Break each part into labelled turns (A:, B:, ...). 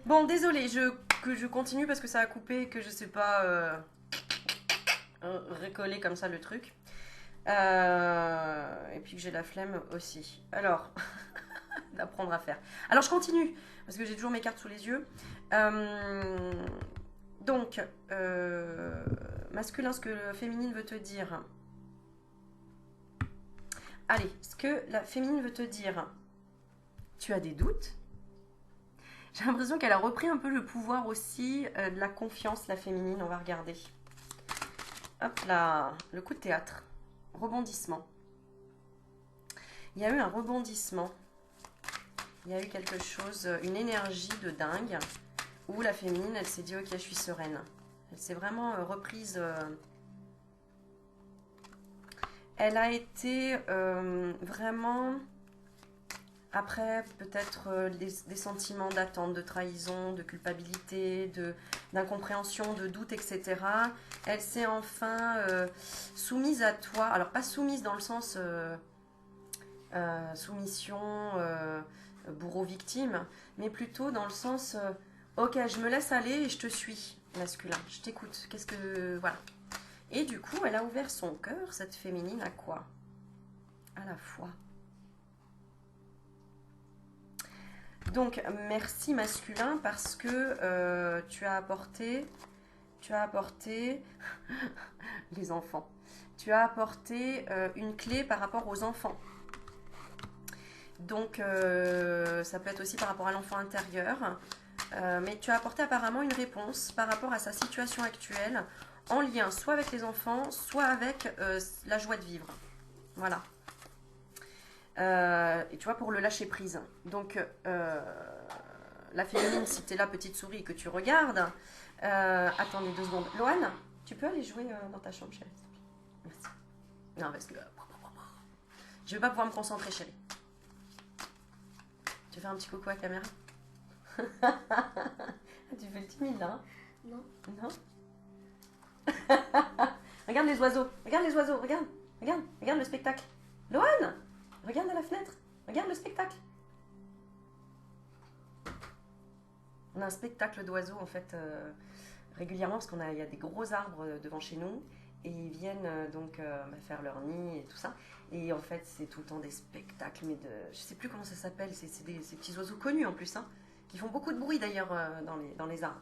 A: Bon, désolé, que je continue parce que ça a coupé et que je sais pas recoller comme ça le truc. Et puis que j'ai la flemme aussi. Alors, d'apprendre à faire. Alors, je continue parce que j'ai toujours mes cartes sous les yeux. Euh, donc, masculin, ce que le féminine veut te dire. Allez, ce que la féminine veut te dire. Tu as des doutes? J'ai l'impression qu'elle a repris un peu le pouvoir aussi de la confiance, la féminine. On va regarder. Hop là, le coup de théâtre. Rebondissement. Il y a eu un rebondissement. Il y a eu quelque chose, une énergie de dingue, où la féminine, elle s'est dit, ok, je suis sereine. Elle s'est vraiment reprise. Elle a été vraiment, après peut-être des sentiments d'attente, de trahison, de culpabilité, d'incompréhension, de doute, etc. Elle s'est enfin soumise à toi. Alors pas soumise dans le sens soumission, bourreau-victime, mais plutôt dans le sens ok, je me laisse aller et je te suis, masculin, je t'écoute. Qu'est-ce que. Voilà. Et du coup, elle a ouvert son cœur, cette féminine, à quoi? À la foi. Donc, merci masculin parce que tu as apporté les enfants. Tu as apporté une clé par rapport aux enfants. Donc, ça peut être aussi par rapport à l'enfant intérieur. Mais tu as apporté apparemment une réponse par rapport à sa situation actuelle, en lien soit avec les enfants, soit avec la joie de vivre. Voilà. Et tu vois, pour le lâcher prise. Donc, la féminine, si tu es là, petite souris, et que tu regardes. Attendez 2 secondes. Loane, tu peux aller jouer dans ta chambre, chérie? Merci. Non, parce que. Je vais pas pouvoir me concentrer, chérie. Tu veux faire un petit coucou à la caméra? Tu fais le timide là, hein?
B: Non.
A: Non. Regarde les oiseaux, regarde les oiseaux, regarde, regarde, regarde le spectacle. Loane, regarde à la fenêtre, regarde le spectacle. On a un spectacle d'oiseaux en fait régulièrement parce il y a des gros arbres devant chez nous et ils viennent faire leur nid et tout ça. Et en fait c'est tout le temps des spectacles, mais je sais plus comment ça s'appelle, c'est ces petits oiseaux connus en plus, hein, qui font beaucoup de bruit d'ailleurs dans les arbres.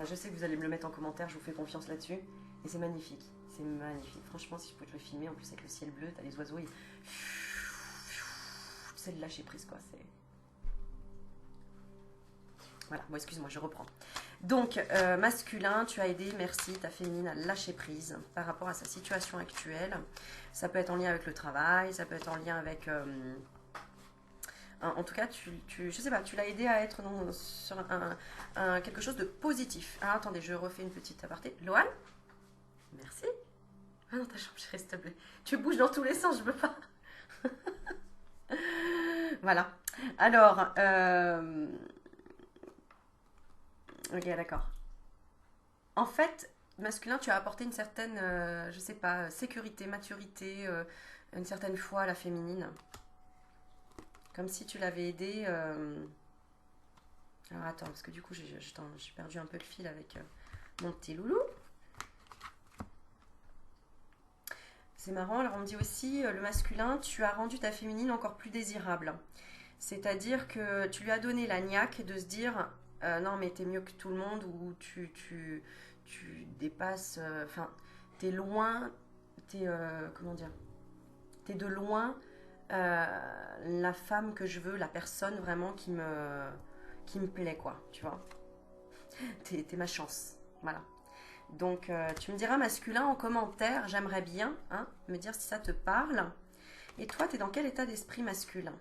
A: Je sais que vous allez me le mettre en commentaire, je vous fais confiance là-dessus. Et c'est magnifique, c'est magnifique. Franchement, si je pouvais te le filmer, en plus avec le ciel bleu, t'as les oiseaux, c'est le lâcher prise quoi. Voilà, bon excuse-moi, je reprends. Donc, masculin, tu as aidé, merci, ta féminine à lâcher prise par rapport à sa situation actuelle. Ça peut être en lien avec le travail, ça peut être en lien avec... en tout cas, je sais pas, tu l'as aidé à être sur quelque chose de positif. Alors attendez, je refais une petite aparté. Loane, merci. Ah non, ta chambre, chérie, s'il te plaît. Tu bouges dans tous les sens, je peux pas. Voilà. Alors, ok, d'accord. En fait, masculin, tu as apporté une certaine, je sais pas, sécurité, maturité, une certaine foi à la féminine. Comme si tu l'avais aidé. Alors attends, parce que du coup, j'ai perdu un peu le fil avec mon petit loulou. C'est marrant, alors on me dit aussi, le masculin, tu as rendu ta féminine encore plus désirable. C'est-à-dire que tu lui as donné la niaque de se dire, non mais t'es mieux que tout le monde, ou tu dépasses, enfin, t'es loin, comment dire, t'es de loin la femme que je veux, la personne vraiment qui me plaît, quoi, tu vois. T'es ma chance, voilà. Donc, tu me diras masculin en commentaire, j'aimerais bien me dire si ça te parle. Et toi, t'es dans quel état d'esprit masculin?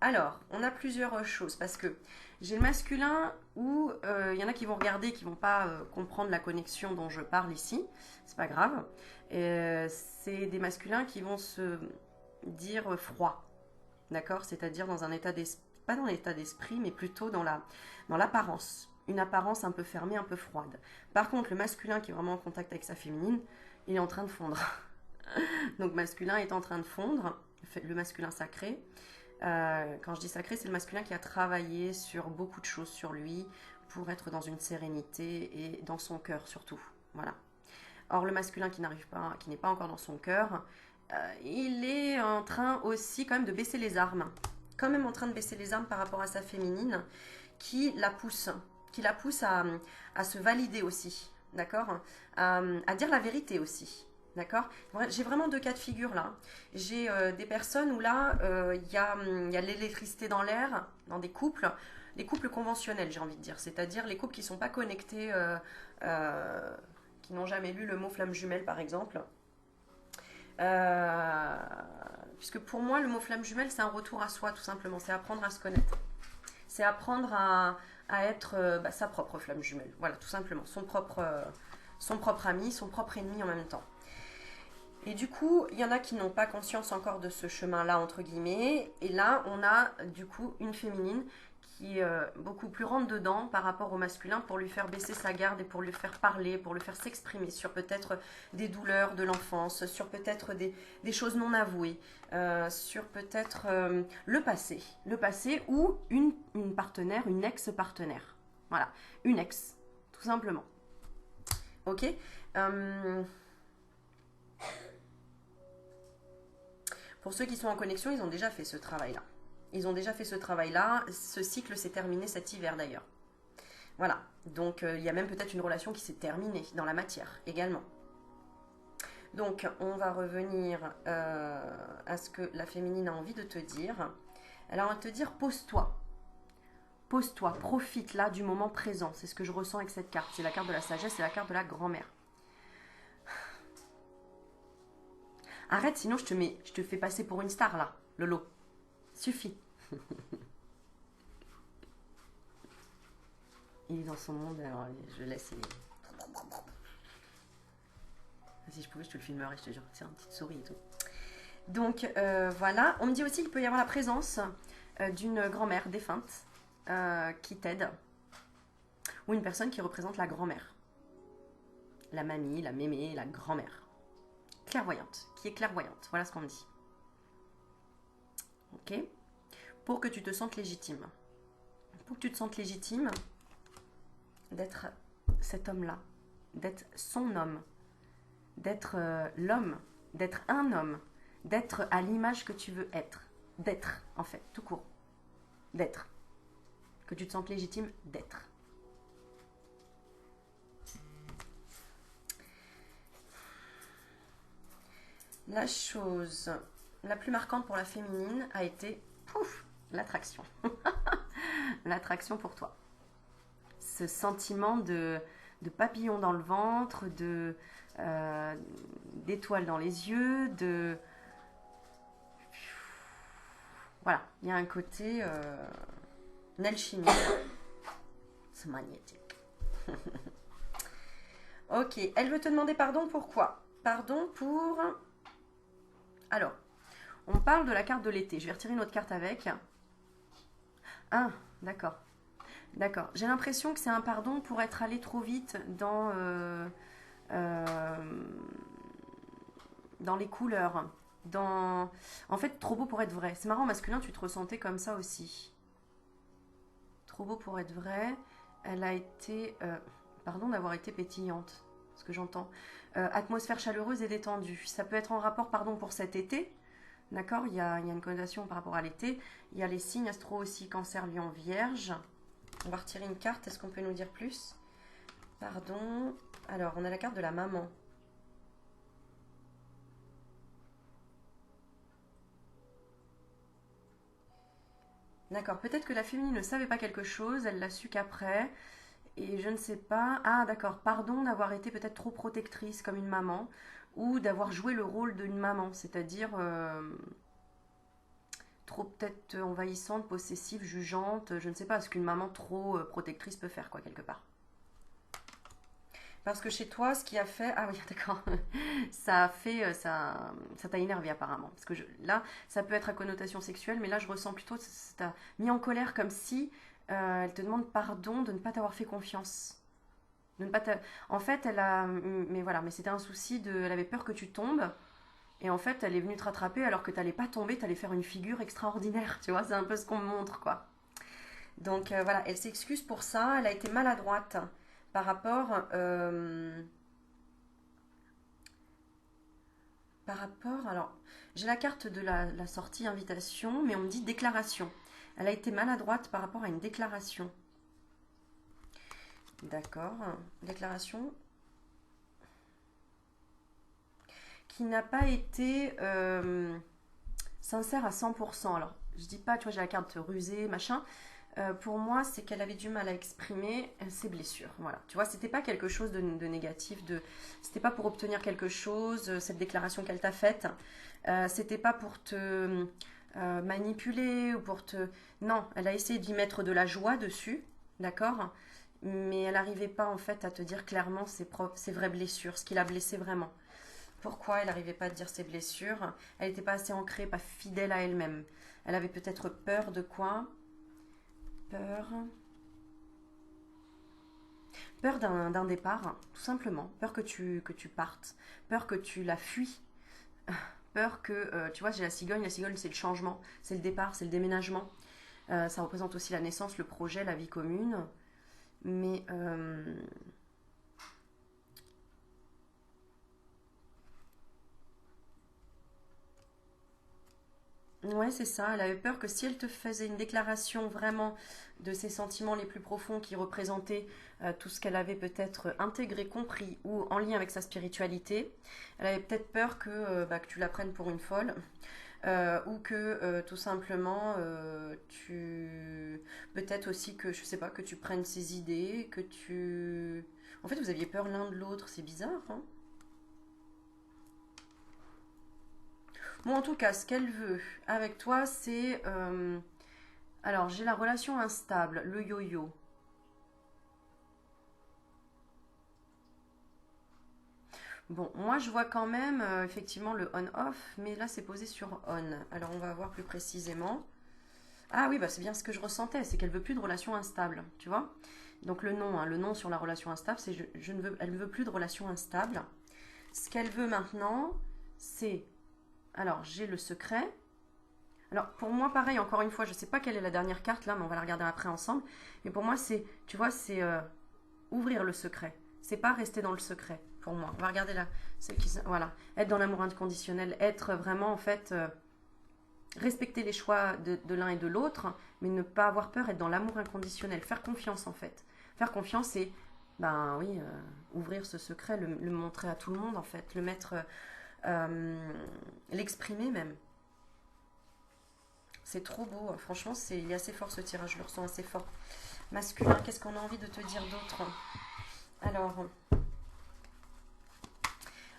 A: Alors, on a plusieurs choses parce que j'ai le masculin où il y en a qui vont regarder, qui vont pas comprendre la connexion dont je parle ici. C'est pas grave. C'est des masculins qui vont se dire froid, d'accord? C'est-à-dire dans un état d'esprit, pas dans l'état d'esprit, mais plutôt dans l'apparence. Une apparence un peu fermée, un peu froide. Par contre, le masculin qui est vraiment en contact avec sa féminine, il est en train de fondre. Donc masculin est en train de fondre, le masculin sacré. Quand je dis sacré, c'est le masculin qui a travaillé sur beaucoup de choses sur lui pour être dans une sérénité et dans son cœur surtout. Voilà. Or, le masculin qui n'arrive pas, qui n'est pas encore dans son cœur, il est en train aussi quand même de baisser les armes. Quand même en train de baisser les armes par rapport à sa féminine qui la pousse à se valider aussi, d'accord, à dire la vérité aussi. D'accord. J'ai vraiment deux cas de figure là. J'ai des personnes où là, il y a l'électricité dans l'air, dans des couples, les couples conventionnels, j'ai envie de dire. C'est-à-dire les couples qui ne sont pas connectés, qui n'ont jamais lu le mot flamme jumelle, par exemple. Euh, Puisque pour moi, le mot flamme jumelle, c'est un retour à soi, tout simplement. C'est apprendre à se connaître. C'est apprendre à être sa propre flamme jumelle. Voilà, tout simplement. Son propre ami, son propre ennemi en même temps. Et du coup, il y en a qui n'ont pas conscience encore de ce chemin-là, entre guillemets. Et là, on a du coup une féminine qui est beaucoup plus rentre dedans par rapport au masculin pour lui faire baisser sa garde et pour lui faire parler, pour le faire s'exprimer sur peut-être des douleurs de l'enfance, sur peut-être des choses non avouées, sur peut-être le passé ou une partenaire, une ex-partenaire. Voilà, une ex, tout simplement. Ok. Pour ceux qui sont en connexion, ils ont déjà fait ce travail-là. Ils ont déjà fait ce travail-là. Ce cycle s'est terminé cet hiver d'ailleurs. Voilà. Donc il y a même peut-être une relation qui s'est terminée dans la matière également. Donc on va revenir à ce que la féminine a envie de te dire. Elle a envie de te dire pose-toi. Pose-toi, profite là du moment présent. C'est ce que je ressens avec cette carte. C'est la carte de la sagesse, c'est la carte de la grand-mère. Arrête, sinon je te fais passer pour une star là, Lolo. Suffit. Il est dans son monde, alors je laisse. Si je pouvais, je te le filmerais, je te jure. C'est une petite souris et tout. Donc voilà. On me dit aussi qu'il peut y avoir la présence d'une grand-mère défunte qui t'aide. Ou une personne qui représente la grand-mère. La mamie, la mémé, la grand-mère. Clairvoyante. Qui est clairvoyante. Voilà ce qu'on me dit. Ok. Pour que tu te sentes légitime. Pour que tu te sentes légitime d'être cet homme-là. D'être son homme. D'être l'homme. D'être un homme. D'être à l'image que tu veux être. D'être, en fait, tout court. D'être. Que tu te sentes légitime d'être. La chose la plus marquante pour la féminine a été, pouf, l'attraction. L'attraction pour toi. Ce sentiment de papillon dans le ventre, d'étoiles dans les yeux, Voilà, il y a un côté une alchimie. C'est magnétique. Ok, elle veut te demander pardon pourquoi? Pardon pour... Alors, on parle de la carte de l'été. Je vais retirer une autre carte avec. Ah, d'accord. D'accord. J'ai l'impression que c'est un pardon pour être allé trop vite dans les couleurs. En fait, trop beau pour être vrai. C'est marrant, masculin, tu te ressentais comme ça aussi. Trop beau pour être vrai. Elle a été... pardon d'avoir été pétillante. Ce que j'entends. Atmosphère chaleureuse et détendue. Ça peut être en rapport, pardon, pour cet été. D'accord, il y a une connotation par rapport à l'été. Il y a les signes astro aussi, cancer, lion, vierge. On va retirer une carte. Est-ce qu'on peut nous dire plus? Pardon. Alors, on a la carte de la maman. D'accord, peut-être que la féminine ne savait pas quelque chose, elle l'a su qu'après. Et je ne sais pas. Ah, d'accord, pardon d'avoir été peut-être trop protectrice comme une maman. Ou d'avoir joué le rôle d'une maman, c'est-à-dire trop peut-être envahissante, possessive, jugeante. Je ne sais pas ce qu'une maman trop protectrice peut faire, quoi, quelque part. Parce que chez toi, ce qui a fait... Ah oui, d'accord. Ça a fait... Ça t'a énervé apparemment. Parce que là, ça peut être à connotation sexuelle, mais là, je ressens plutôt... Ça t'a mis en colère comme si elle te demande pardon de ne pas t'avoir fait confiance. De ne pas en fait, elle a... Mais voilà, mais c'était un souci de... Elle avait peur que tu tombes. Et en fait, elle est venue te rattraper alors que tu n'allais pas tomber, tu allais faire une figure extraordinaire. Tu vois, c'est un peu ce qu'on me montre, quoi. Donc voilà, elle s'excuse pour ça. Elle a été maladroite par rapport, alors, j'ai la carte de la sortie invitation, mais on me dit déclaration. Elle a été maladroite par rapport à une déclaration. D'accord. Déclaration qui n'a pas été sincère à 100%. Alors, je dis pas, tu vois, j'ai la carte rusée, machin. Pour moi, c'est qu'elle avait du mal à exprimer ses blessures. Voilà. Tu vois, c'était pas quelque chose de négatif, c'était pas pour obtenir quelque chose, cette déclaration qu'elle t'a faite. C'était pas pour te manipuler ou pour te. Non, elle a essayé d'y mettre de la joie dessus, d'accord? Mais elle n'arrivait pas en fait à te dire clairement ses vraies blessures, ce qui l'a blessée vraiment. Pourquoi elle n'arrivait pas à te dire ses blessures? Elle n'était pas assez ancrée, pas fidèle à elle-même. Elle avait peut-être peur de quoi? Peur. Peur d'un départ, tout simplement. Peur que tu partes. Peur que tu la fuis. Peur que, tu vois, j'ai la cigogne. La cigogne, c'est le changement, c'est le départ, c'est le déménagement. Ça représente aussi la naissance, le projet, la vie commune. Mais ouais, c'est ça. Elle avait peur que si elle te faisait une déclaration vraiment de ses sentiments les plus profonds qui représentaient tout ce qu'elle avait peut-être intégré, compris ou en lien avec sa spiritualité, elle avait peut-être peur que tu la prennes pour une folle. Ou que tout simplement tu peut-être aussi que je sais pas que tu prennes ses idées que tu en fait vous aviez peur l'un de l'autre, c'est bizarre, hein. Bon, en tout cas, ce qu'elle veut avec toi, c'est alors j'ai la relation instable, le yo-yo. Bon, moi je vois quand même effectivement le on-off, mais là c'est posé sur on. Alors on va voir plus précisément. Ah oui, bah c'est bien ce que je ressentais, c'est qu'elle veut plus de relation instable, tu vois. Donc le nom, hein, le nom sur la relation instable, c'est je ne veux, elle ne veut plus de relation instable. Ce qu'elle veut maintenant, c'est, alors j'ai le secret. Alors pour moi pareil, encore une fois, je ne sais pas quelle est la dernière carte là, mais on va la regarder après ensemble. Mais pour moi c'est, tu vois, c'est ouvrir le secret. C'est pas rester dans le secret pour moi. On va regarder là, voilà, être dans l'amour inconditionnel, être vraiment en fait respecter les choix de l'un et de l'autre, mais ne pas avoir peur, être dans l'amour inconditionnel, faire confiance en fait. Faire confiance et, ben oui, ouvrir ce secret, le montrer à tout le monde en fait, le mettre, l'exprimer même. C'est trop beau, franchement, il est assez fort ce tirage, je le ressens assez fort. Masculin, qu'est-ce qu'on a envie de te dire d'autre? Alors,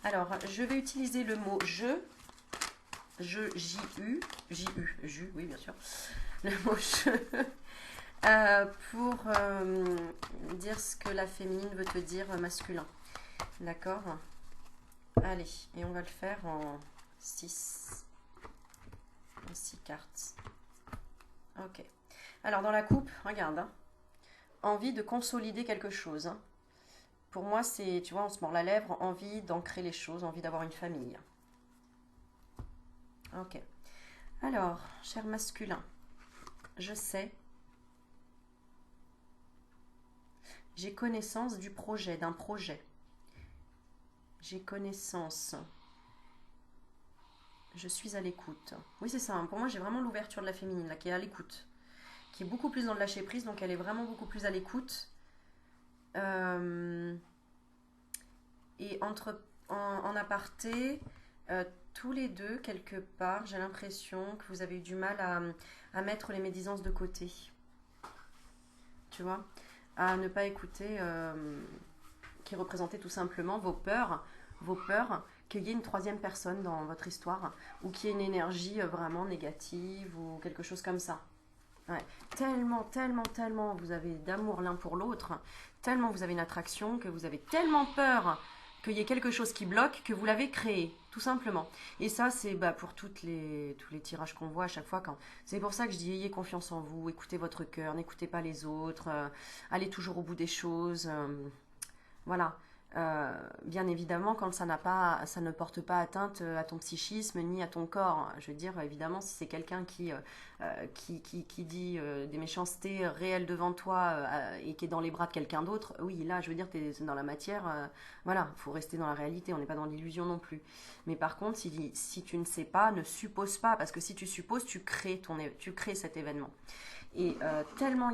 A: alors, je vais utiliser le mot J-U, J-U, oui bien sûr, le mot je, pour dire ce que la féminine veut te dire masculin. D'accord? Allez, et on va le faire en 6 cartes. Ok. Alors dans la coupe, regarde, hein, envie de consolider quelque chose, hein. Pour moi, c'est, tu vois, on se mord la lèvre, envie d'ancrer les choses, envie d'avoir une famille. Ok. Alors, cher masculin, je sais, j'ai connaissance du projet, d'un projet. J'ai connaissance. Je suis à l'écoute. Oui, c'est ça, hein. Pour moi, j'ai vraiment l'ouverture de la féminine, là, qui est à l'écoute. Qui est beaucoup plus dans le lâcher prise, donc elle est vraiment beaucoup plus à l'écoute. Euh, et en aparté, tous les deux, quelque part, j'ai l'impression que vous avez eu du mal à mettre les médisances de côté. Tu vois? À ne pas écouter, qui représentait tout simplement vos peurs qu'il y ait une troisième personne dans votre histoire ou qu'il y ait une énergie vraiment négative ou quelque chose comme ça. Ouais. Tellement, tellement, tellement vous avez d'amour l'un pour l'autre, tellement vous avez une attraction, que vous avez tellement peur qu'il y ait quelque chose qui bloque que vous l'avez créé, tout simplement. Et ça, c'est pour tous les tirages qu'on voit à chaque fois. C'est pour ça que je dis ayez confiance en vous, écoutez votre cœur, n'écoutez pas les autres, allez toujours au bout des choses. Voilà. Bien évidemment, quand ça ne porte pas atteinte à ton psychisme ni à ton corps. Je veux dire, évidemment, si c'est quelqu'un qui dit des méchancetés réelles devant toi et qui est dans les bras de quelqu'un d'autre, oui, là, je veux dire, tu es dans la matière. Voilà, il faut rester dans la réalité, on n'est pas dans l'illusion non plus. Mais par contre, si tu ne sais pas, ne suppose pas, parce que si tu supposes, tu crées cet événement. Et tellement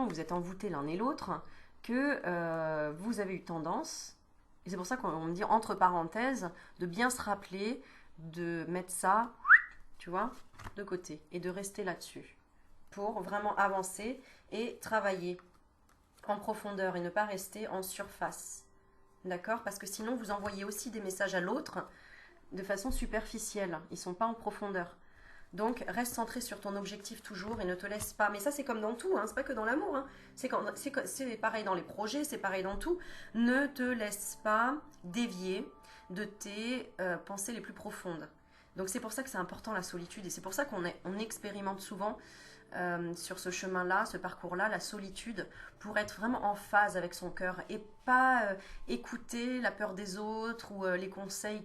A: vous êtes envoûtés l'un et l'autre que vous avez eu tendance, et c'est pour ça qu'on me dit entre parenthèses, de bien se rappeler de mettre ça, tu vois, de côté et de rester là-dessus pour vraiment avancer et travailler en profondeur et ne pas rester en surface. D'accord? Parce que sinon, vous envoyez aussi des messages à l'autre de façon superficielle. Ils ne sont pas en profondeur. Donc, reste centré sur ton objectif toujours et ne te laisse pas. Mais ça, c'est comme dans tout, hein, c'est pas que dans l'amour. Hein. C'est pareil dans les projets, c'est pareil dans tout. Ne te laisse pas dévier de tes pensées les plus profondes. Donc, c'est pour ça que c'est important la solitude et c'est pour ça on expérimente souvent sur ce chemin-là, ce parcours-là, la solitude, pour être vraiment en phase avec son cœur et pas écouter la peur des autres ou les conseils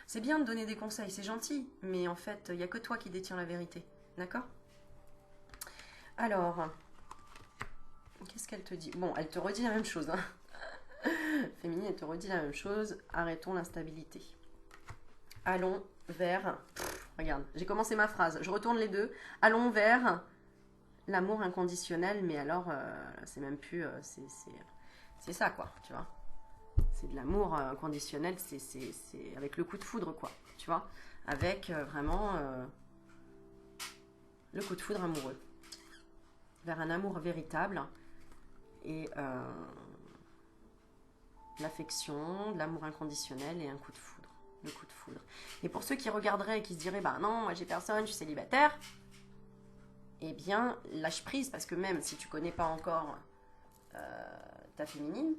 A: C'est bien de donner des conseils, c'est gentil, mais en fait, il n'y a que toi qui détiens la vérité. D'accord? Alors, qu'est-ce qu'elle te dit? Bon, elle te redit la même chose. Hein. Féminine, elle te redit la même chose. Arrêtons l'instabilité. Allons vers... regarde, j'ai commencé ma phrase. Je retourne les deux. Allons vers l'amour inconditionnel, mais alors, c'est même plus... c'est ça, quoi, tu vois. C'est de l'amour inconditionnel, c'est avec le coup de foudre, quoi, tu vois. Avec vraiment le coup de foudre amoureux. Vers un amour véritable et l'affection, l'amour inconditionnel et un coup de foudre. Le coup de foudre. Et pour ceux qui regarderaient et qui se diraient, bah non, moi j'ai personne, je suis célibataire, eh bien, lâche prise, parce que même si tu connais pas encore ta féminine,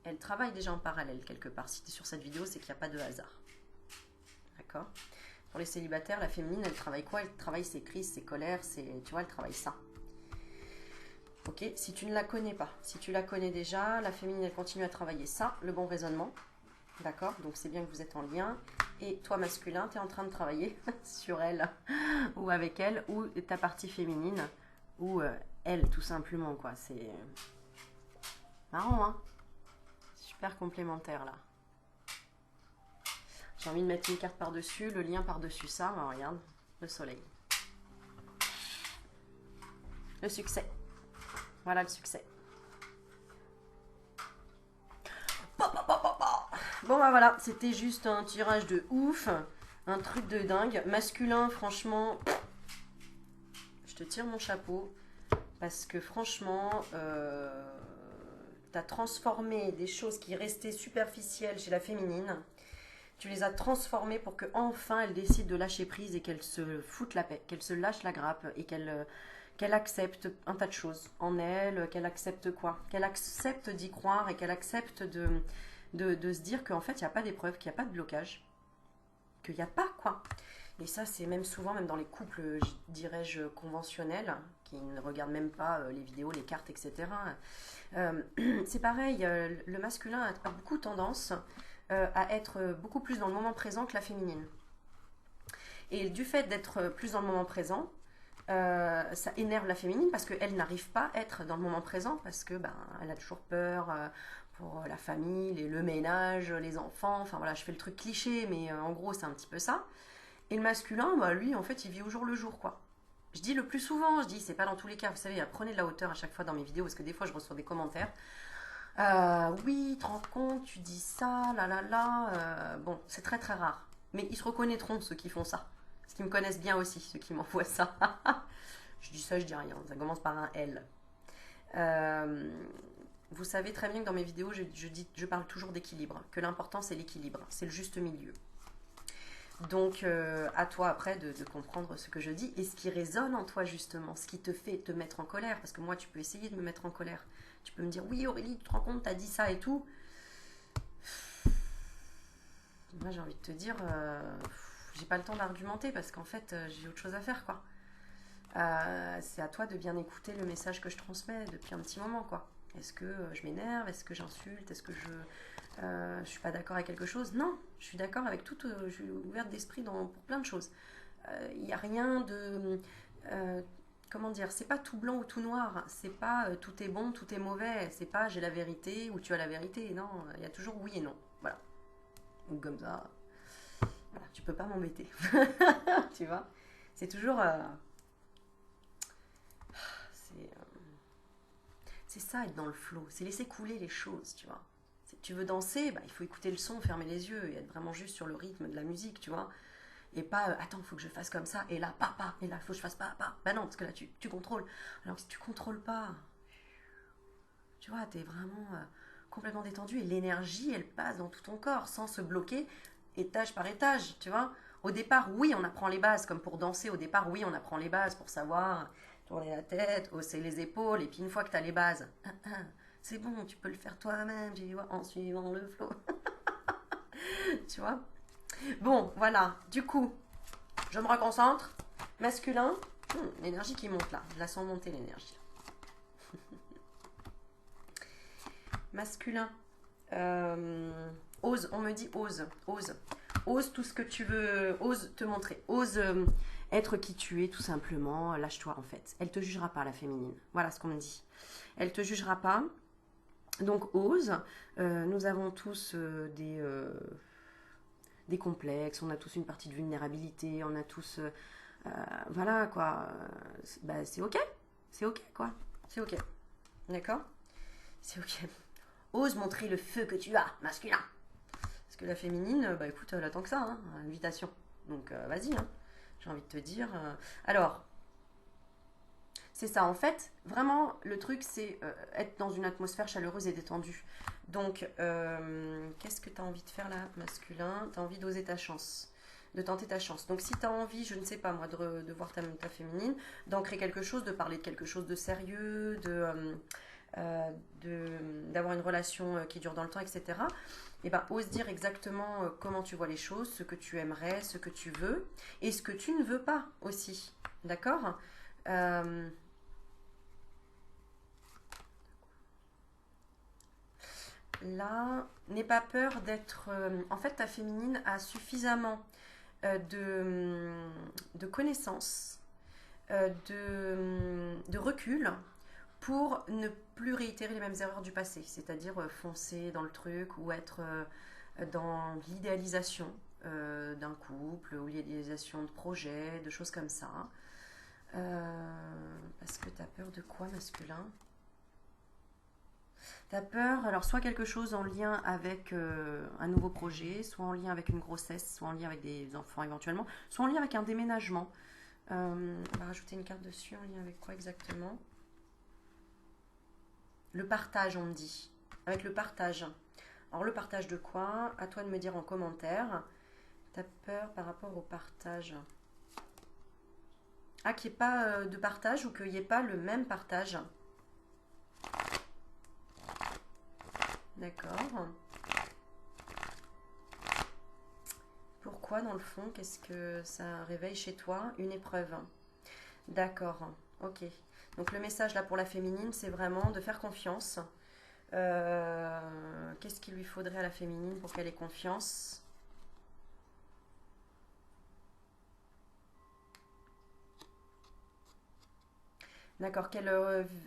A: elle travaille déjà en parallèle quelque part. Si tu es sur cette vidéo, c'est qu'il n'y a pas de hasard. D'accord? Pour les célibataires, la féminine, elle travaille quoi? Elle travaille ses crises, ses colères, tu vois, elle travaille ça. Ok? Si tu ne la connais pas, si tu la connais déjà, la féminine, elle continue à travailler ça, le bon raisonnement. D'accord? Donc c'est bien que vous êtes en lien. Et toi, masculin, tu es en train de travailler sur elle, ou avec elle, ou ta partie féminine, ou elle, tout simplement, quoi. C'est marrant, hein? Super complémentaire, là. J'ai envie de mettre une carte par-dessus, le lien par-dessus ça. Alors, regarde, le soleil. Le succès. Voilà le succès. Bon bah voilà, c'était juste un tirage de ouf, un truc de dingue. Masculin, franchement, je te tire mon chapeau parce que franchement, t'as transformé des choses qui restaient superficielles chez la féminine. Tu les as transformées pour que enfin elle décide de lâcher prise et qu'elle se foute la paix, qu'elle se lâche la grappe et qu'elle accepte un tas de choses en elle, qu'elle accepte quoi? Qu'elle accepte d'y croire et qu'elle accepte de se dire qu'en fait, il n'y a pas d'épreuve, qu'il n'y a pas de blocage, qu'il n'y a pas quoi. Et ça, c'est même souvent, même dans les couples, dirais-je, conventionnels, qui ne regardent même pas les vidéos, les cartes, etc. C'est pareil, le masculin a beaucoup tendance à être beaucoup plus dans le moment présent que la féminine. Et du fait d'être plus dans le moment présent, ça énerve la féminine parce qu'elle n'arrive pas à être dans le moment présent parce que elle a toujours peur pour la famille, le ménage, les enfants. Enfin voilà, je fais le truc cliché, mais en gros c'est un petit peu ça. Et le masculin, lui en fait il vit au jour le jour quoi. Je dis le plus souvent, je dis c'est pas dans tous les cas, vous savez, prenez de la hauteur à chaque fois dans mes vidéos parce que des fois je reçois des commentaires. Oui, tu te rends compte, tu dis ça, bon, c'est très très rare. Mais ils se reconnaîtront ceux qui font ça. Parce qu'ils me connaissent bien aussi, ceux qui m'envoient ça. Je dis ça, je dis rien. Ça commence par un L. Vous savez très bien que dans mes vidéos, je parle toujours d'équilibre. Que l'important, c'est l'équilibre. C'est le juste milieu. Donc, à toi après de comprendre ce que je dis et ce qui résonne en toi justement. Ce qui te fait te mettre en colère. Parce que moi, tu peux essayer de me mettre en colère. Tu peux me dire, oui Aurélie, tu te rends compte, t'as dit ça et tout. Moi, j'ai envie de te dire... j'ai pas le temps d'argumenter parce qu'en fait j'ai autre chose à faire quoi. C'est à toi de bien écouter le message que je transmets depuis un petit moment quoi. Est-ce que je m'énerve? Est-ce que j'insulte? Est-ce que je suis pas d'accord avec quelque chose? Non, je suis d'accord avec tout, je suis ouverte d'esprit pour plein de choses. Il n'y a rien de... comment dire? C'est pas tout blanc ou tout noir. C'est pas tout est bon, tout est mauvais. C'est pas j'ai la vérité ou tu as la vérité. Non, il y a toujours oui et non. Voilà. Donc comme ça, voilà, tu peux pas m'embêter. Tu vois? C'est toujours... c'est c'est ça, être dans le flow. C'est laisser couler les choses, tu vois. Si tu veux danser, bah, il faut écouter le son, fermer les yeux et être vraiment juste sur le rythme de la musique, tu vois. Et pas, attends, il faut que je fasse comme ça, et là, pas, et là, il faut que je fasse pas. Bah non, parce que là, tu contrôles. Alors que si tu contrôles pas, tu vois, t'es vraiment complètement détendu et l'énergie, elle passe dans tout ton corps sans se bloquer étage par étage, tu vois. Au départ, oui, on apprend les bases, comme pour danser, au départ, oui, on apprend les bases pour savoir tourner la tête, hausser les épaules, et puis une fois que tu as les bases, c'est bon, tu peux le faire toi-même, tu vois, en suivant le flow, tu vois. Bon, voilà, du coup, je me reconcentre, masculin, l'énergie qui monte là, je la sens monter l'énergie. Masculin, ose, on me dit ose tout ce que tu veux, ose te montrer, ose être qui tu es tout simplement, lâche-toi en fait. Elle te jugera pas la féminine, voilà ce qu'on me dit. Elle te jugera pas, donc ose. Nous avons tous des complexes, on a tous une partie de vulnérabilité, on a tous, voilà quoi, bah, c'est ok quoi, c'est ok, d'accord, c'est ok. Ose montrer le feu que tu as, masculin. Parce que la féminine, bah écoute, elle attend que ça, hein, invitation. Donc vas-y, hein, j'ai envie de te dire. Alors, c'est ça, en fait, vraiment, le truc, c'est être dans une atmosphère chaleureuse et détendue. Donc, qu'est-ce que tu as envie de faire là, masculin? Tu as envie d'oser ta chance, de tenter ta chance. Donc, si tu as envie, je ne sais pas moi, de voir ta féminine, d'ancrer quelque chose, de parler de quelque chose de sérieux, d'avoir une relation qui dure dans le temps, etc. Et ben, ose dire exactement comment tu vois les choses, ce que tu aimerais, ce que tu veux, et ce que tu ne veux pas aussi. D'accord. Là, n'aie pas peur d'être... en fait, ta féminine a suffisamment de connaissances, de recul pour ne plus réitérer les mêmes erreurs du passé, c'est-à-dire foncer dans le truc ou être dans l'idéalisation d'un couple ou l'idéalisation de projets, de choses comme ça. Parce que tu as peur de quoi, masculin? Tu as peur, alors soit quelque chose en lien avec un nouveau projet, soit en lien avec une grossesse, soit en lien avec des enfants éventuellement, soit en lien avec un déménagement. On va rajouter une carte dessus, en lien avec quoi exactement? Le partage, on me dit. Avec le partage. Alors, le partage de quoi? À toi de me dire en commentaire. T'as peur par rapport au partage? Ah, qu'il n'y ait pas de partage ou qu'il n'y ait pas le même partage. D'accord. Pourquoi, dans le fond, qu'est-ce que ça réveille chez toi? Une épreuve. D'accord. Ok. Donc, le message là pour la féminine, c'est vraiment de faire confiance. Qu'est-ce qu'il lui faudrait à la féminine pour qu'elle ait confiance? D'accord, qu'elle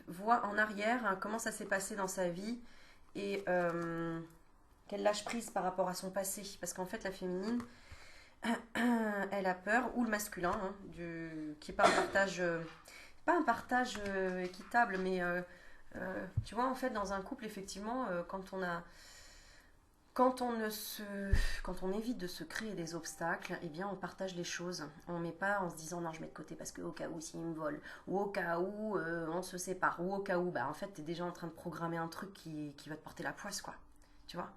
A: voit en arrière hein, comment ça s'est passé dans sa vie et qu'elle lâche prise par rapport à son passé. Parce qu'en fait, la féminine, elle a peur, ou le masculin, hein, qui n'est pas un partage équitable, mais tu vois, en fait, dans un couple, effectivement, quand on, ne se, quand on évite de se créer des obstacles, eh bien on partage les choses. On ne met pas en se disant non je mets de côté parce que au cas où s'il me vole, ou au cas où on se sépare, ou au cas où, bah en fait tu es déjà en train de programmer un truc qui va te porter la poisse quoi. Tu vois.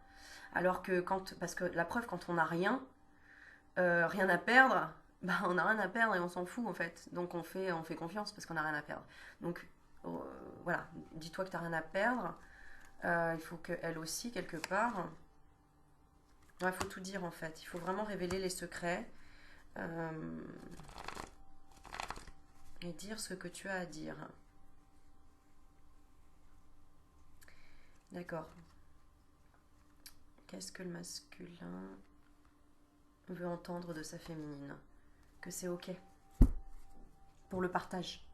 A: Alors que parce que la preuve quand on n'a rien à perdre, bah on n'a rien à perdre et on s'en fout en fait. Donc on fait confiance parce qu'on n'a rien à perdre. Donc voilà, dis-toi que tu n'as rien à perdre. Il faut qu'elle aussi quelque part... Il faut tout dire en fait. Il faut vraiment révéler les secrets et dire ce que tu as à dire. D'accord. Qu'est-ce que le masculin veut entendre de sa féminine? Que c'est ok. Pour le partage.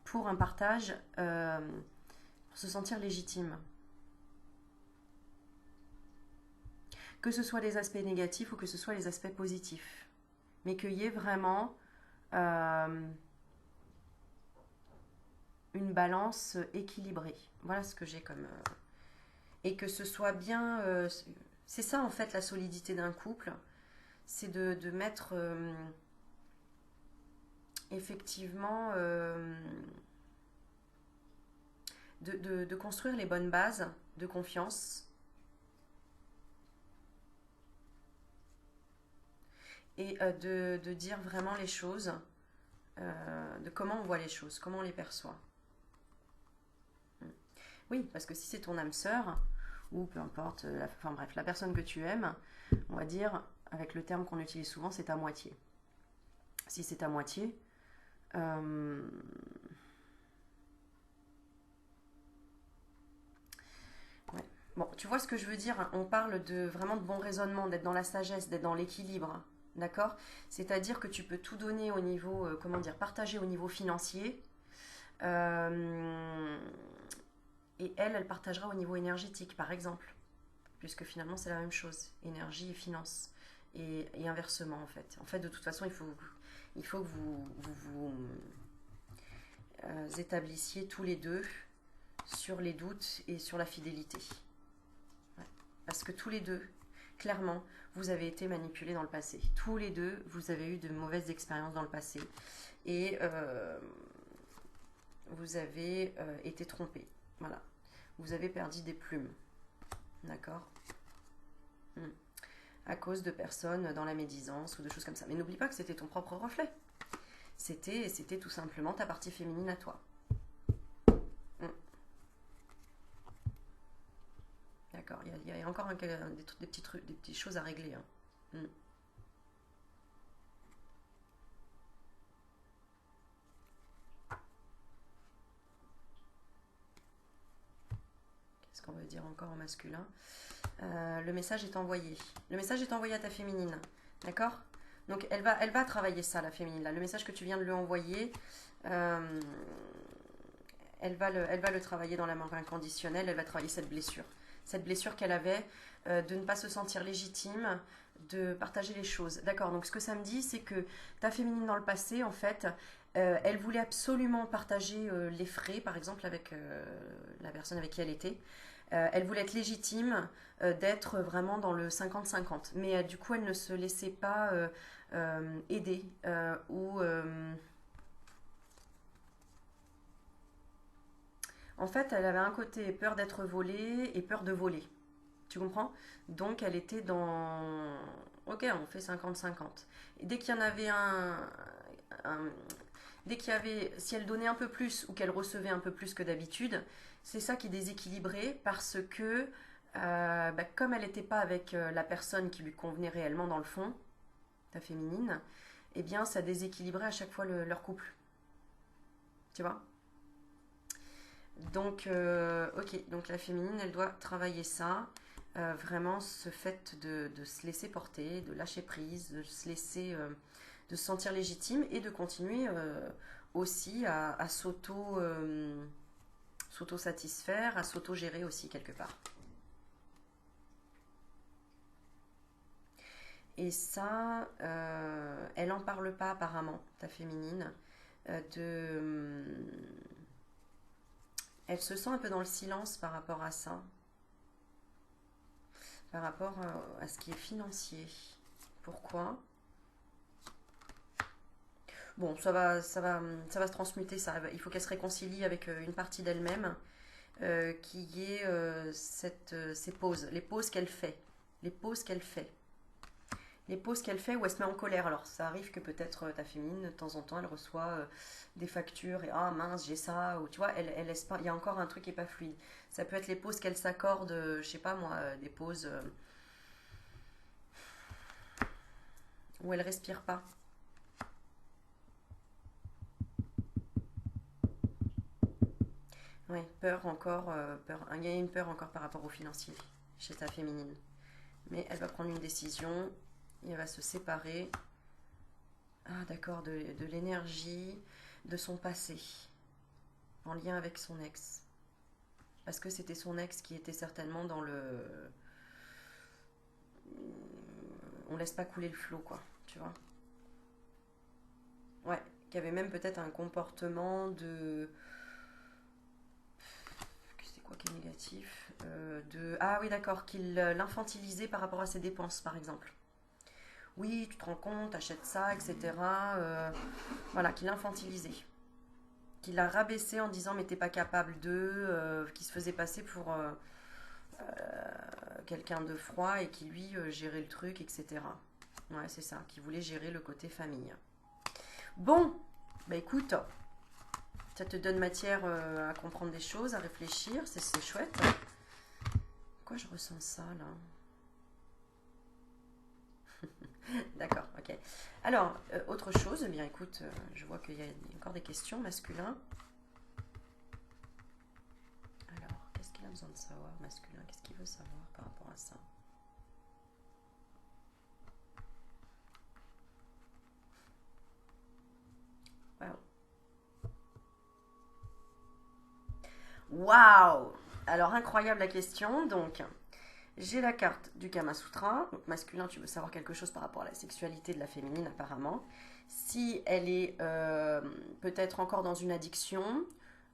A: Pour un partage, pour se sentir légitime. Que ce soit les aspects négatifs ou que ce soit les aspects positifs. Mais qu'il y ait vraiment une balance équilibrée. Voilà ce que j'ai comme... et que ce soit bien... c'est ça en fait la solidité d'un couple. C'est de mettre effectivement... de construire les bonnes bases de confiance. Et de dire vraiment les choses, de comment on voit les choses, comment on les perçoit. Oui, parce que si c'est ton âme sœur, ou peu importe, enfin bref, la personne que tu aimes, on va dire, avec le terme qu'on utilise souvent, c'est ta moitié. Si c'est ta moitié, ouais. Bon, tu vois ce que je veux dire? On parle de vraiment de bon raisonnement, d'être dans la sagesse, d'être dans l'équilibre. D'accord? C'est-à-dire que tu peux tout donner au niveau, comment dire, partager au niveau financier. Euh, et elle partagera au niveau énergétique, par exemple. Puisque finalement, c'est la même chose. Énergie et finance. Et inversement, en fait. En fait, de toute façon, il faut que vous établissiez tous les deux sur les doutes et sur la fidélité. Ouais. Parce que tous les deux, clairement, vous avez été manipulés dans le passé. Tous les deux, vous avez eu de mauvaises expériences dans le passé. Et vous avez été trompés. Voilà. Vous avez perdu des plumes. D'accord? À cause de personnes dans la médisance ou de choses comme ça. Mais n'oublie pas que c'était ton propre reflet. C'était tout simplement ta partie féminine à toi. D'accord, il y a encore des petites choses à régler. Hein. Qu'est-ce qu'on veut dire encore en masculin? Le message est envoyé. Le message est envoyé à ta féminine. D'accord? Donc elle va travailler ça, la féminine. Là. Le message que tu viens de lui envoyer, elle va le travailler dans l'amour inconditionnel. Elle va travailler cette blessure. Cette blessure qu'elle avait de ne pas se sentir légitime, de partager les choses. D'accord, donc ce que ça me dit, c'est que ta féminine dans le passé, en fait, elle voulait absolument partager les frais, par exemple, avec la personne avec qui elle était. Elle voulait être légitime, d'être vraiment dans le 50-50. Mais du coup, elle ne se laissait pas aider ou... en fait, elle avait un côté peur d'être volée et peur de voler. Tu comprends? Donc, elle était dans... Ok, on fait 50-50. Et dès qu'il y en avait un- dès qu'il y avait... Si elle donnait un peu plus ou qu'elle recevait un peu plus que d'habitude, c'est ça qui déséquilibrait parce que, comme elle n'était pas avec la personne qui lui convenait réellement dans le fond, ta féminine, eh bien, ça déséquilibrait à chaque fois leur couple. Tu vois? Donc, ok, donc la féminine, elle doit travailler ça. Vraiment, ce fait de se laisser porter, de lâcher prise, de se laisser, de se sentir légitime et de continuer aussi à s'auto-satisfaire, à s'auto-gérer aussi quelque part. Et ça, elle n'en parle pas apparemment, ta féminine, elle se sent un peu dans le silence par rapport à ça, par rapport à ce qui est financier. Pourquoi? Bon, ça va se transmuter, ça. Il faut qu'elle se réconcilie avec une partie d'elle-même qui est ces pauses, les pauses qu'elle fait, les pauses qu'elle fait. Les pauses qu'elle fait où elle se met en colère. Alors, ça arrive que peut-être ta féminine, de temps en temps, elle reçoit des factures et ah mince, j'ai ça, ou tu vois, elle laisse pas, il y a encore un truc qui est pas fluide. Ça peut être les pauses qu'elle s'accorde, je sais pas moi, des pauses où elle respire pas. Oui, peur encore, il y a une peur encore par rapport au financier chez ta féminine. Mais elle va prendre une décision et elle va se séparer. Ah, d'accord, de l'énergie de son passé en lien avec son ex. Parce que c'était son ex qui était certainement dans le. On laisse pas couler le flot, quoi, tu vois. Ouais, qui avait même peut-être un comportement de. C'est quoi qui est négatif Ah oui, d'accord, qu'il l'infantilisait par rapport à ses dépenses, par exemple. Oui, tu te rends compte, achète ça, etc. Voilà, qu'il l'infantilisait. Qu'il l'a rabaissé en disant mais t'es pas capable de. Qui se faisait passer pour quelqu'un de froid et qui lui gérait le truc, etc. Ouais, c'est ça, qui voulait gérer le côté famille. Bon, bah écoute, ça te donne matière à comprendre des choses, à réfléchir, c'est chouette. Pourquoi je ressens ça là? D'accord, ok. Alors, autre chose, eh bien écoute, je vois qu'il y a encore des questions masculins. Alors, qu'est-ce qu'il a besoin de savoir, masculin? Qu'est-ce qu'il veut savoir par rapport à ça? Waouh! Waouh! Alors, incroyable la question. Donc, j'ai la carte du Kama Sutra. Donc, masculin, tu veux savoir quelque chose par rapport à la sexualité de la féminine, apparemment. Si elle est peut-être encore dans une addiction,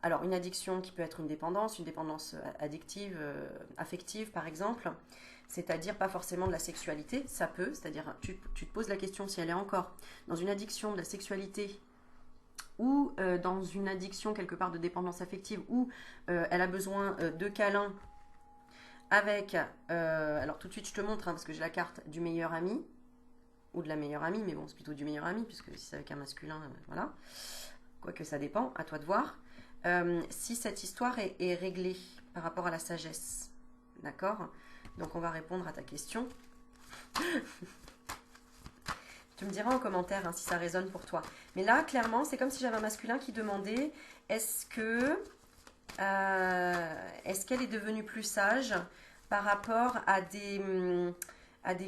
A: alors une addiction qui peut être une dépendance addictive, affective, par exemple, c'est-à-dire pas forcément de la sexualité, ça peut, c'est-à-dire tu te poses la question si elle est encore dans une addiction de la sexualité ou dans une addiction quelque part de dépendance affective où elle a besoin de câlins avec, alors tout de suite je te montre, hein, parce que j'ai la carte du meilleur ami, ou de la meilleure amie, mais bon, c'est plutôt du meilleur ami, puisque si c'est avec un masculin, voilà. Quoique ça dépend, à toi de voir. Si cette histoire est réglée par rapport à la sagesse, d'accord? Donc on va répondre à ta question. Tu me diras en commentaire hein, si ça résonne pour toi. Mais là, clairement, c'est comme si j'avais un masculin qui demandait est-ce que est-ce qu'elle est devenue plus sage par rapport à des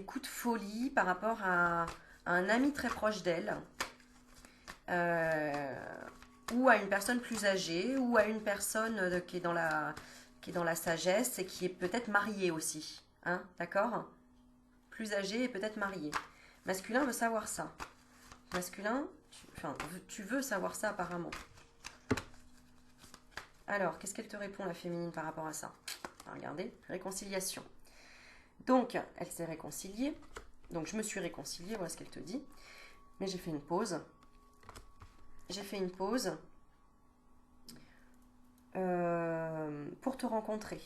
A: coups de folie, par rapport à un ami très proche d'elle, euh, ou à une personne plus âgée, ou à une personne qui est dans la sagesse et qui est peut-être mariée aussi. Hein, d'accord? Plus âgée et peut-être mariée. Masculin veut savoir ça. Masculin, tu veux savoir ça apparemment. Alors, qu'est-ce qu'elle te répond, la féminine, par rapport à ça? Regardez, réconciliation. Donc, elle s'est réconciliée. Donc, je me suis réconciliée, voilà ce qu'elle te dit. Mais j'ai fait une pause. J'ai fait une pause pour te rencontrer.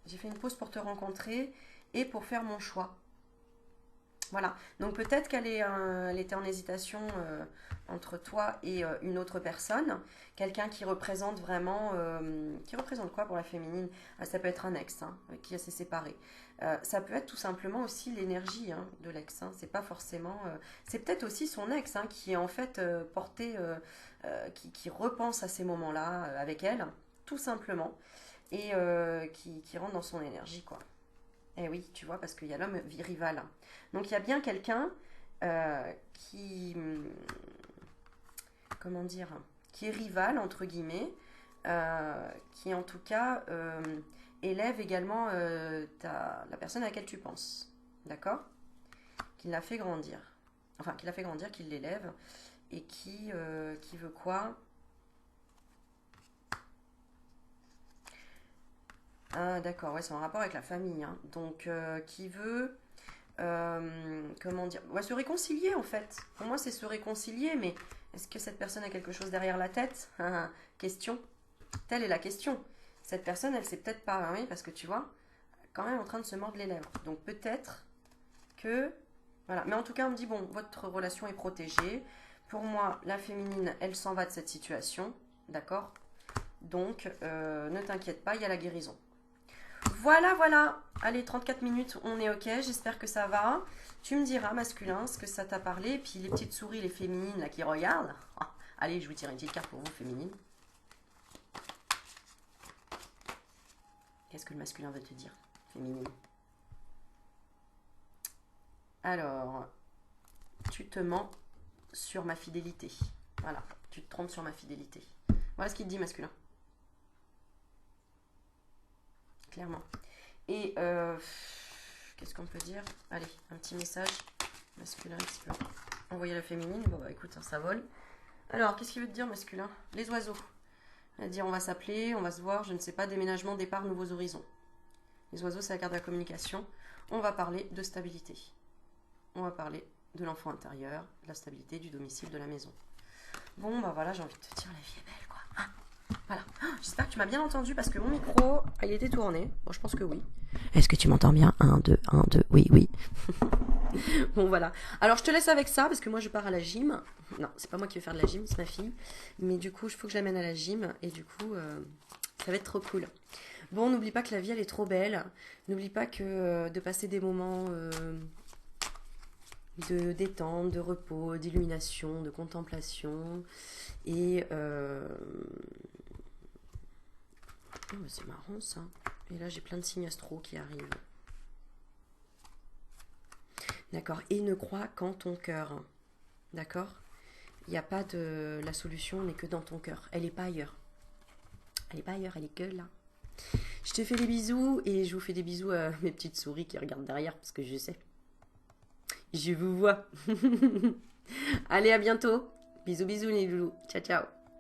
A: J'ai fait une pause pour te rencontrer et pour faire mon choix. Voilà. Donc, peut-être qu'elle elle était en hésitation entre toi et une autre personne. Quelqu'un qui représente vraiment... qui représente quoi pour la féminine? Ça peut être un ex hein, avec qui elle s'est séparée. Ça peut être tout simplement aussi l'énergie hein, de l'ex. Hein. C'est pas forcément... c'est peut-être aussi son ex hein, qui est en fait porté... qui repense à ces moments-là avec elle, tout simplement. Et qui rentre dans son énergie, quoi. Eh oui, tu vois, parce qu'il y a l'homme rival. Donc il y a bien quelqu'un qui... comment dire, qui est rival, entre guillemets, qui en tout cas élève également la personne à laquelle tu penses. D'accord? Qui l'a fait grandir. Enfin, qui l'a fait grandir, qui l'élève. Et qui veut quoi? Ah, d'accord, ouais, c'est en rapport avec la famille. Hein. Donc, qui veut... comment dire, on va se réconcilier en fait. Pour moi, c'est se réconcilier, mais est-ce que cette personne a quelque chose derrière la tête? Question. Telle est la question. Cette personne, elle sait peut-être pas, oui, parce que tu vois, quand même en train de se mordre les lèvres. Donc peut-être que, voilà. Mais en tout cas, on me dit bon, votre relation est protégée. Pour moi, la féminine, elle s'en va de cette situation, d'accord? Donc, ne t'inquiète pas, il y a la guérison. Voilà, voilà. Allez, 34 minutes, on est ok. J'espère que ça va. Tu me diras, masculin, ce que ça t'a parlé. Et puis les petites souris, les féminines, là, qui regardent. Allez, je vous tire une petite carte pour vous, féminine. Qu'est-ce que le masculin veut te dire, féminine? Alors, tu te mens sur ma fidélité. Voilà, tu te trompes sur ma fidélité. Voilà ce qu'il te dit, masculin. Clairement. Et qu'est-ce qu'on peut dire? Allez, un petit message masculin qui peut envoyer à la féminine. Bon, bah écoute, ça vole. Alors, qu'est-ce qu'il veut te dire, masculin? Les oiseaux. Il va dire, on va s'appeler, on va se voir, je ne sais pas, déménagement, départ, nouveaux horizons. Les oiseaux, c'est la carte de la communication. On va parler de stabilité. On va parler de l'enfant intérieur, de la stabilité, du domicile, de la maison. Bon, bah voilà, j'ai envie de te dire, la vie est belle, quoi. Ah, voilà. J'espère que tu m'as bien entendu parce que mon micro, il était tourné. Bon, je pense que oui. Est-ce que tu m'entends bien? 1, 2, 1, 2. Oui, oui. Bon, voilà. Alors, je te laisse avec ça parce que moi, je pars à la gym. Non, c'est pas moi qui vais faire de la gym, c'est ma fille. Mais du coup, il faut que je l'amène à la gym. Et du coup, ça va être trop cool. Bon, n'oublie pas que la vie, elle est trop belle. N'oublie pas que de passer des moments de détente, de repos, d'illumination, de contemplation. Et oh, c'est marrant ça. Et là, j'ai plein de signes astro qui arrivent. D'accord. Et ne crois qu'en ton cœur. D'accord. Il n'y a pas de... La solution n'est que dans ton cœur. Elle n'est pas ailleurs. Elle n'est pas ailleurs, elle est que là. Je te fais des bisous et je vous fais des bisous à mes petites souris qui regardent derrière parce que je sais. Je vous vois. Allez, à bientôt. Bisous, bisous les loulous. Ciao, ciao.